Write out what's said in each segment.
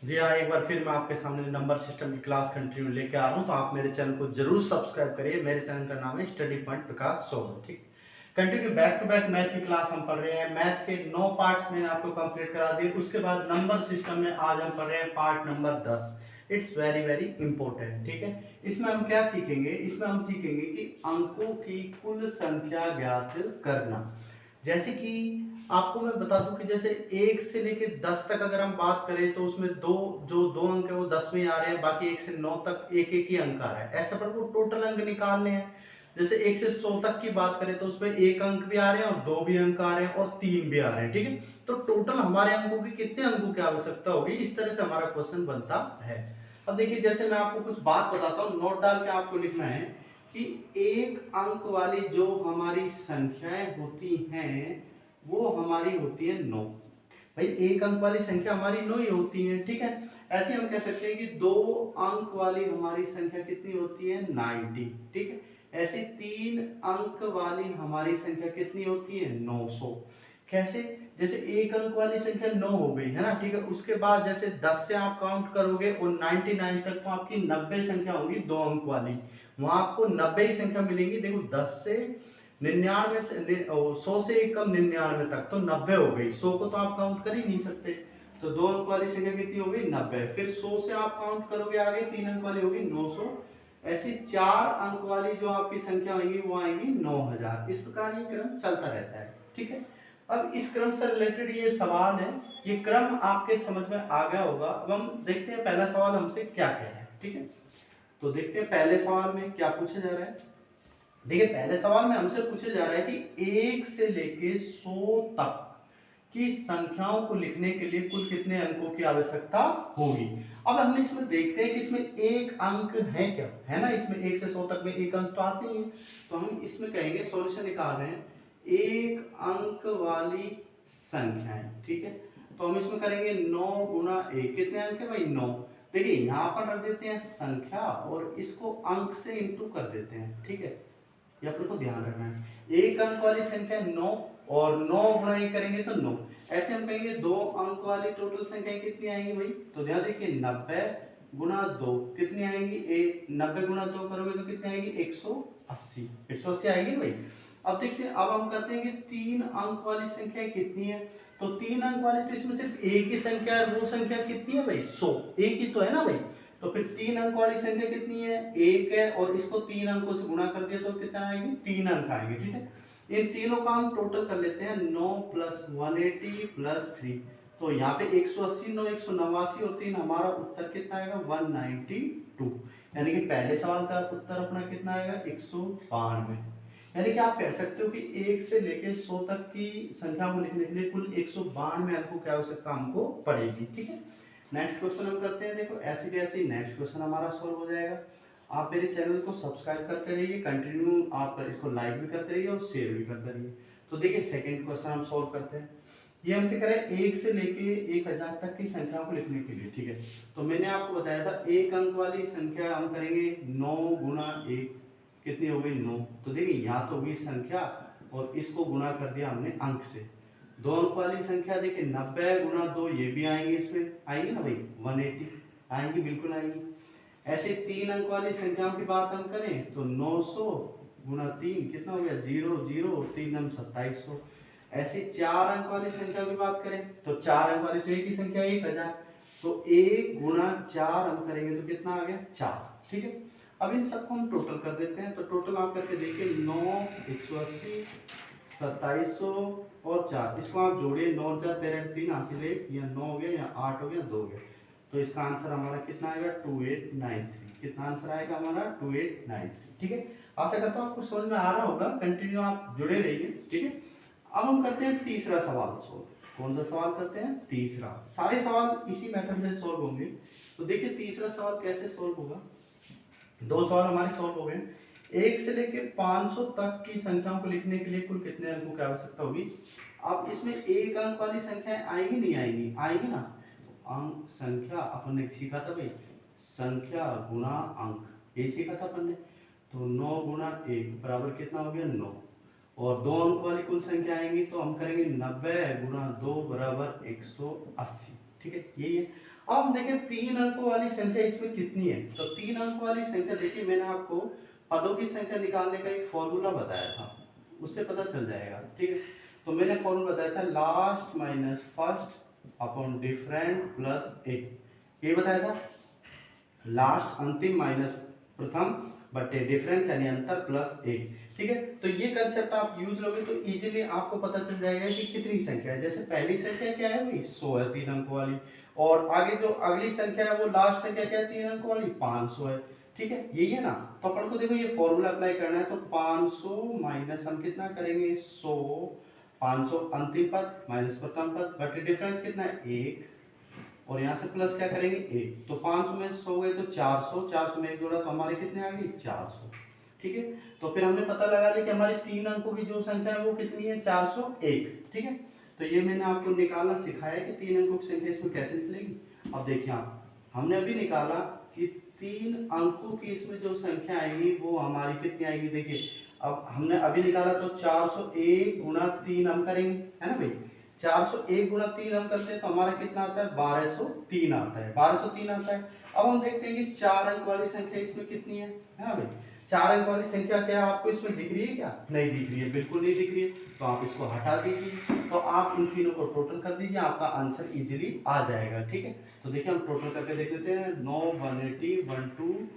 जी हाँ, एक बार फिर मैं आपके सामने नंबर सिस्टम की क्लास कंटिन्यू लेके आ रहा हूँ, तो आप मेरे चैनल को जरूर सब्सक्राइब करिए। मेरे चैनल का नाम है स्टडी पॉइंट प्रकाश सोम। ठीक, continue back to back math की क्लास हम पढ़ रहे हैं। मैथ के 9 पार्ट्स मैंने आपको कंप्लीट करा दिए। उसके बाद नंबर सिस्टम में आज हम पढ़ रहे हैं part number 10। It's very very important. ठीक है, इसमें हम क्या सीखेंगे? इसमें हम सीखेंगे कि अंकों की कुल संख्या ज्ञात करना। जैसे कि आपको मैं बता दूं कि जैसे 1 से लेके 10 तक अगर हम बात करें तो उसमें दो अंक है वो 10 में आ रहे हैं, बाकी 1 से 9 तक एक एक ही अंक आ रहा है। ऐसे पर वो टोटल अंक निकालने हैं। जैसे 1 से 100 तक की बात करें तो उसमें एक अंक भी आ रहे हैं और दो भी अंक आ रहे हैं और तीन भी आ रहे हैं। ठीक है, तो टोटल हमारे अंकों की कितने अंकों की आवश्यकता होगी, इस तरह से हमारा क्वेश्चन बनता है। अब देखिए, जैसे मैं आपको कुछ बात बताता हूँ, नोट डाल के आपको लिखना है कि एक अंक वाली जो हमारी संख्याएं होती हैं वो हमारी होती है 9। भाई, एक अंक वाली संख्या हमारी 9 ही होती है। ठीक है, ऐसे हम कह सकते हैं कि दो अंक वाली हमारी संख्या कितनी होती है? 90। ठीक है, ऐसे तीन अंक वाली हमारी संख्या कितनी होती है? 900। कैसे? जैसे एक अंक वाली संख्या 9 हो गई है ना। ठीक है, उसके बाद जैसे 10 से आप काउंट करोगे और 99 तक तो आपकी 90 संख्या होगी दो अंक वाली। वहां आपको 90 ही संख्या मिलेंगी। देखो, 10 से 99 से 100 से एक कम 99 तक तो 90 हो गई। 100 को तो आप काउंट कर ही नहीं सकते, तो दो अंक वाली संख्या कितनी हो गई? 90। फिर 100 से आप काउंट करोगे आगे, तीन अंक वाली होगी 900। ऐसी चार अंक वाली जो आपकी संख्या आएंगी वो आएंगी 9000। इस प्रकार ये क्रम चलता रहता है। ठीक है, अब इस क्रम से रिलेटेड ये सवाल है, ये क्रम आपके समझ में आ गया होगा। अब हम देखते हैं पहला सवाल हमसे क्या कह रहा है। ठीक है, तो देखते हैं पहले सवाल में क्या पूछा जा रहा है। देखिए, पहले सवाल में हमसे पूछा जा रहा है कि 1 से लेके 100 तक की संख्याओं को लिखने के लिए कुल कितने अंकों की आवश्यकता होगी। अब हम इसमें देखते हैं कि इसमें एक अंक है क्या, है ना। इसमें 1 से 100 तक में एक अंक तो आते ही हैं, तो हम इसमें कहेंगे, सॉल्यूशन निकाल रहे हैं, एक अंक वाली संख्याएं। ठीक है, तो हम इसमें करेंगे 9 गुना 1। कितने अंक है भाई? 9। देखिए, यहां पर रख देते हैं संख्या और इसको अंक से इंटू कर देते हैं। ठीक है, ये अपन को ध्यान रखना है। एक अंक वाली संख्या 9 और 9 गुणा एक करेंगे तो 9। ऐसे हम कहेंगे दो अंक वाली टोटल संख्या कितनी आएंगी भाई? तो ध्यान देखिए, 90 गुना 2 कितनी आएंगी? 90 गुना 2 करोगे तो कितनी आएगी? 180। 180 आएगी ना भाई। अब देखिए, अब हम करते हैं कि तीन अंक वाली संख्या कितनी है। तो तीन अंक वाली, तो इसमें सिर्फ एक ही संख्या है। वो संख्या कितनी है भाई? 100। एक ही तो है ना भाई। तो फिर तीन अंक वाली संख्या कितनी है? एक है, और इसको तीन अंकों से गुणा कर दिया तो कितना आएगी? तीन अंक आएंगे। ठीक है, इन तीनों का हम टोटल कर लेते हैं। 9 प्लस 180 प्लस 3, तो यहाँ पे 180, 9 189 और 3, हमारा उत्तर कितना आएगा? 192। यानी कि पहले सवाल का उत्तर अपना कितना आएगा? 192। यानी कि आप कह सकते हो कि 1 से लेकर 100 तक की संख्या को लिखने के लिए कुल 192 अंकों की आवश्यकता हमको पड़ेगी। ठीक है, नेक्स्ट क्वेश्चन हम करते हैं। देखो, ऐसे कैसे नेक्स्ट क्वेश्चन हमारा सॉल्व हो जाएगा। आप मेरे चैनल को सब्सक्राइब करते रहिए, कंटिन्यू आप इसको लाइक भी करते रहिए और शेयर भी करते रहिए। तो देखिए, सेकंड क्वेश्चन हम सॉल्व करते हैं। ये हमसे करें 1 से लेके 1000 तक की संख्याओं को लिखने के लिए। ठीक है, तो मैंने आपको बताया था एक अंक वाली संख्या हम करेंगे 9 गुना 1। कितनी हो गई? 9। तो देखिए, यहाँ तो हुई संख्या और इसको गुणा कर दिया हमने अंक से। दो अंक वाली संख्या देखिए, 90 गुना 2, ये भी आएंगे, इसमें आएंगे ना भाई, 180 आएंगी, बिल्कुल आएंगी। ऐसे तीन अंक वाली संख्याओं की बात हम करें तो 900 गुना 3 कितना हो गया? 0 0, 3 नम 2700। ऐसे चार अंक वाली संख्या की बात करें तो चार अंक वाली तो एक ही संख्या 1000, तो 1 गुना 4 हम करेंगे तो कितना आ गया? 4। ठीक है, अब इन सबको हम टोटल कर देते हैं। तो टोटल आप करके देखिए, 9 180 2700 और 4, इसको आप जोड़िए। 9 4 13 3 हासिल 1, या 9 हो गया, या 8 हो गया, 2 हो गया। तो इसका आंसर हमारा कितना आएगा? 2893। कितना आंसर आएगा हमारा? 2893। ठीक है, आशा करता हूँ आपको समझ में आ रहा होगा। कंटिन्यू आप जुड़े रहिए। ठीक है, अब हम करते हैं तीसरा सवाल सोल्व। कौन सा सवाल करते हैं? तीसरा। सारे सवाल इसी मेथड से सोल्व होंगे। तो देखिए, तीसरा सवाल कैसे सोल्व होगा। दो सवाल हमारे सोल्व हो गए। 1 से लेके 500 तक की संख्याओं को लिखने के लिए कुल कितने अंकों की आवश्यकता होगी। अब इसमें एक अंक वाली संख्याएं आएंगी नहीं आएंगी? आएंगी ना। तो अंक संख्या अपन ने सीखा था भाई, संख्या गुना अंक, ये सीखा था अपन ने। तो 9 गुना 1 बराबर कितना हो गया? 9। और दो अंक वाली कुल संख्या आएंगी तो हम करेंगे 90 गुना 2 बराबर 180। ठीक है, यही है। अब हम देखें 3 अंकों वाली संख्या इसमें कितनी है। तो 3 अंकों वाली संख्या देखिए, मैंने आपको पदों की संख्या निकालने का एक फॉर्मूला बताया था, उससे पता चल जाएगा। ठीक है, तो मैंने फॉर्मूला बताया था last minus first upon different plus एक, ये बताया था। लास्ट अंतिम माइनस प्रथम बटे डिफरेंस यानी अंतर प्लस एक। ठीक है, तो ये कंसेप्ट आप यूज लोगे तो इजीली आपको पता चल जाएगा कि कितनी संख्या है। जैसे पहली संख्या क्या है भाई, 100 है 3 अंकों वाली, और आगे जो अगली संख्या है वो लास्ट संख्या क्या है 3 अंकों वाली, 500 है। ठीक है, यही है ना। तो अपन को देखो ये फॉर्मूला अप्लाई करना है, तो 500 माइनस हम कितना करेंगे 100, 500 अंतिम पद माइनस प्रथम पद बटे डिफरेंस कितना है 1, और यहाँ से प्लस क्या करेंगे एक। तो 500 में 100 गए तो 400, 400 में एक जोड़ा तो हमारे कितने आ गए 400। ठीक है, तो फिर हमने पता लगा लिया कि हमारी 3 अंकों की जो संख्या है वो कितनी है 401। ठीक है, तो ये मैंने आपको निकालना सिखाया कि 3 अंकों की संख्या इसमें कैसे निकलेगी। अब देखिए आप, हमने अभी निकाला कि 3 अंकों की इसमें जो संख्या आएगी वो हमारी कितनी आएगी। देखिए अब हमने अभी निकाला तो 401 गुणा 3 हम करेंगे, है ना भाई। 401 गुणा 3 हम करते हैं तो हमारा कितना आता है 1203 आता है, 1203 आता है। अब हम देखते हैं कि 4 अंक वाली संख्या इसमें कितनी है ना भाई। 4 अंक वाली संख्या क्या आपको इसमें दिख रही है, क्या नहीं दिख रही है, बिल्कुल नहीं दिख रही है। तो आप इसको हटा दीजिए, तो आप इन तीनों को टोटल कर दीजिए, आपका आंसर इजीली आ जाएगा। ठीक है, तो देखिए हम टोटल करके देख लेते हैं। 9 180 1203,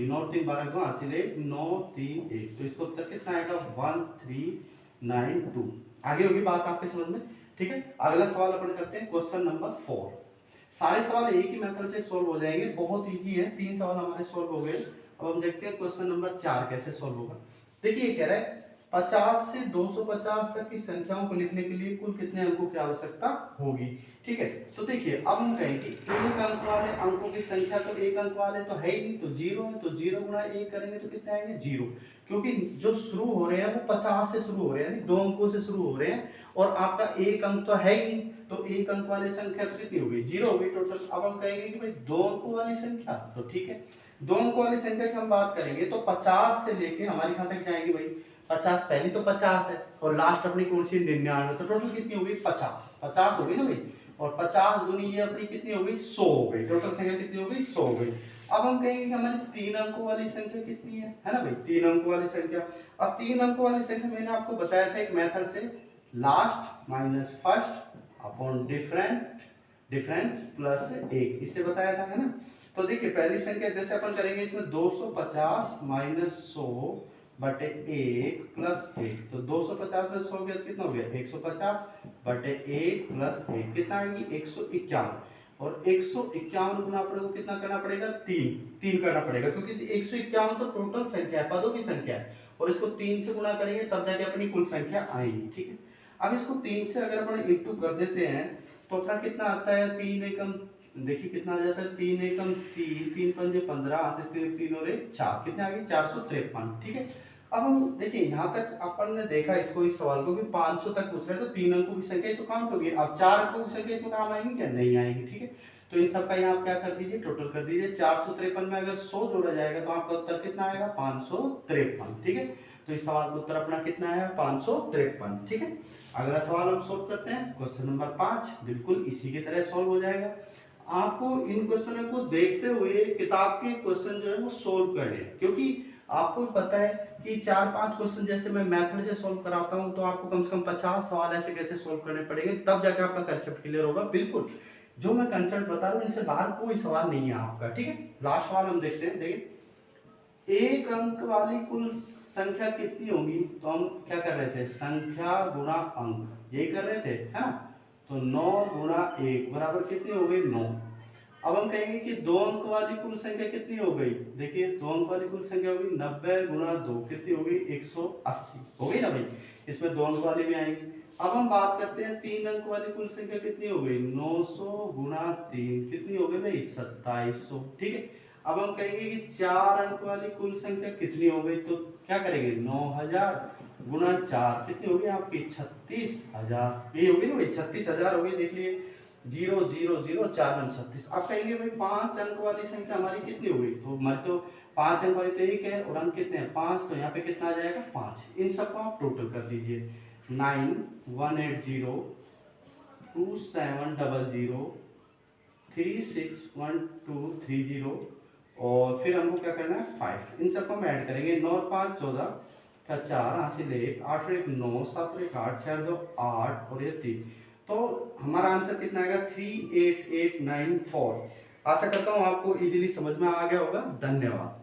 9 3 12 2 हासिल 9 3 1, तो इसका उत्तर कितना आएगा 1392। आगे होगी बात आपके समझ में। ठीक है, अगला सवाल अपन करते हैं क्वेश्चन नंबर 4। सारे सवाल एक ही मेथड से सॉल्व हो जाएंगे, बहुत इजी है। 3 सवाल हमारे सॉल्व हो गए। अब हम देखते हैं क्वेश्चन नंबर 4 कैसे सॉल्व होगा। देखिए ये कह रहा है 50 से 250 तक की संख्याओं को लिखने के लिए कुल कितने अंकों की आवश्यकता होगी। ठीक है, तो देखिए अब हम कहेंगे एक अंक वाले अंकों की संख्या, तो एक अंक वाले तो है ही नहीं, तो 0 है, तो 0 गुणा 1 करेंगे तो कितने आएंगे 0, क्योंकि जो शुरू हो रहे हैं वो 50 से शुरू हो रहे हैं, यानी 2 अंकों से शुरू हो रहे हैं, और आपका एक अंक तो है ही नहीं, तो एक अंक वाली संख्या तो कितनी होगी 0 होगी टोटल। अब हम कहेंगे कि भाई 2 अंकों वाली संख्या, तो ठीक है 2 अंकों वाली संख्या की हम बात करेंगे तो 50 से लेके हमारी कहां तक जाएगी भाई 50, पहली तो 50 है और लास्ट अपनी कौन सी 99, तो टोटल कितनी होगी 50, 50 होगी ना भाई, और 50 गुनी ये अपनी कितनी हो गई 100 हो गई, टोटल संख्या कितनी हो गई 100 हो गई। अब हम कहेंगे कि हमारी 3 अंकों वाली संख्या कितनी है ना भाई 3 अंकों वाली संख्या। अब 3 अंकों वाली संख्या मैंने आपको बताया था एक मेथड से, last minus first upon difference plus एक, इससे बताया था, है ना। तो देखिए पहली संख्या जैसे अपन करेंगे इसमें 250 माइनस 100 बटे 1 प्लस 1, तो 250 में 100 गया तो कितना हो गया 150 बटे 1 प्लस 1, कितना आएगी 151, और 151 गुना अपने को कितना करना पड़ेगा 3 करना पड़ेगा, क्योंकि 151 तो टोटल संख्या है, पदों की संख्या है, और इसको 3 से गुना करेंगे तब जाके अपनी कुल संख्या आएगी। ठीक है, अब इसको 3 से अगर अपन इंटू कर देते हैं तो अपना कितना आता है 3 एकम, देखिए कितना आ जाता है 3 एकम 3, 3 पंजे 15, से 3 और 1 4, कितने आ गए 453। ठीक है, अब हम देखिए यहाँ तक अपन ने देखा इसको, इस सवाल को कि 500 तक पूछ रहे हैं तो 3 अंकों की संख्या तो काउंट होगी, अब 4 अंकों की संख्या इसमें काम आएगी क्या, नहीं आएगी। ठीक है, तो इन सब का यहाँ क्या कर दीजिए टोटल कर दीजिए, 453 में अगर 100 जोड़ा जाएगा तो आपका उत्तर कितना आएगा 553। ठीक है, तो इस सवाल का उत्तर अपना कितना है 553। ठीक है, अगला सवाल हम सोल्व करते हैं क्वेश्चन नंबर 5, बिल्कुल इसी की तरह सोल्व हो जाएगा। आपको इन क्वेश्चनों को देखते हुए किताब के क्वेश्चन जो है वो सोल्व करने हैं, क्योंकि आपको पता है कि 4-5 क्वेश्चन जैसे मैं मेथड से सोल्व कराता हूं तो आपको कम से कम 50 सवाल ऐसे कैसे सोल्व करने पड़ेंगे, तब जाके आपका कंसेप्ट क्लियर होगा। बिल्कुल जो मैं कंसेप्ट बता रहा हूँ इनसे बाहर कोई सवाल नहीं है आपका। ठीक है, लास्ट सवाल हम देखते हैं। देखिए एक अंक वाली कुल संख्या कितनी होगी, तो हम क्या कर रहे थे संख्या गुणा अंक, यही कर रहे थे, है ना। तो 9 गुणा 1 बराबर कितनी हो गई 9। अब हम कहेंगे कि 2 अंक वाली कुल संख्या कितनी हो गई, देखिए 2 अंक वाली कुल संख्या होगी 90 गुणा 2, कितनी हो गई 180, हो गई ना भाई, इसमें 2 अंक वाली भी आएंगी। अब हम बात करते हैं 3 अंक वाली कुल संख्या कितनी हो गई 900 गुणा 3, कितनी हो गई भाई 2700। ठीक है, अब हम कहेंगे कि 4 अंक वाली कुल संख्या कितनी हो गई, तो क्या करेंगे 9000 गुणा 4, कितनी होगी आपकी 36000, ये होगी ना भाई 36000 होगी। देख लिए 0 0 0 4 9 36। अब कहेंगे भाई 5 अंक वाली संख्या हमारी कितनी हुई, तो हमारी तो 5 अंक वाली तो एक है और अंक कितने हैं 5, तो यहाँ पे कितना आ जाएगा 5। इन सबको आप टोटल कर दीजिए 9180 2700361230 और फिर हमको क्या करना है 5, इन सबको हम ऐड करेंगे। 9 और 5 14 का 4, यहाँ से ले 8 और 1 9, 7 और 1 8, 4 2 8 और ये 3, तो हमारा आंसर कितना आएगा 38894। आशा करता हूँ आपको इजीली समझ में आ गया होगा। धन्यवाद।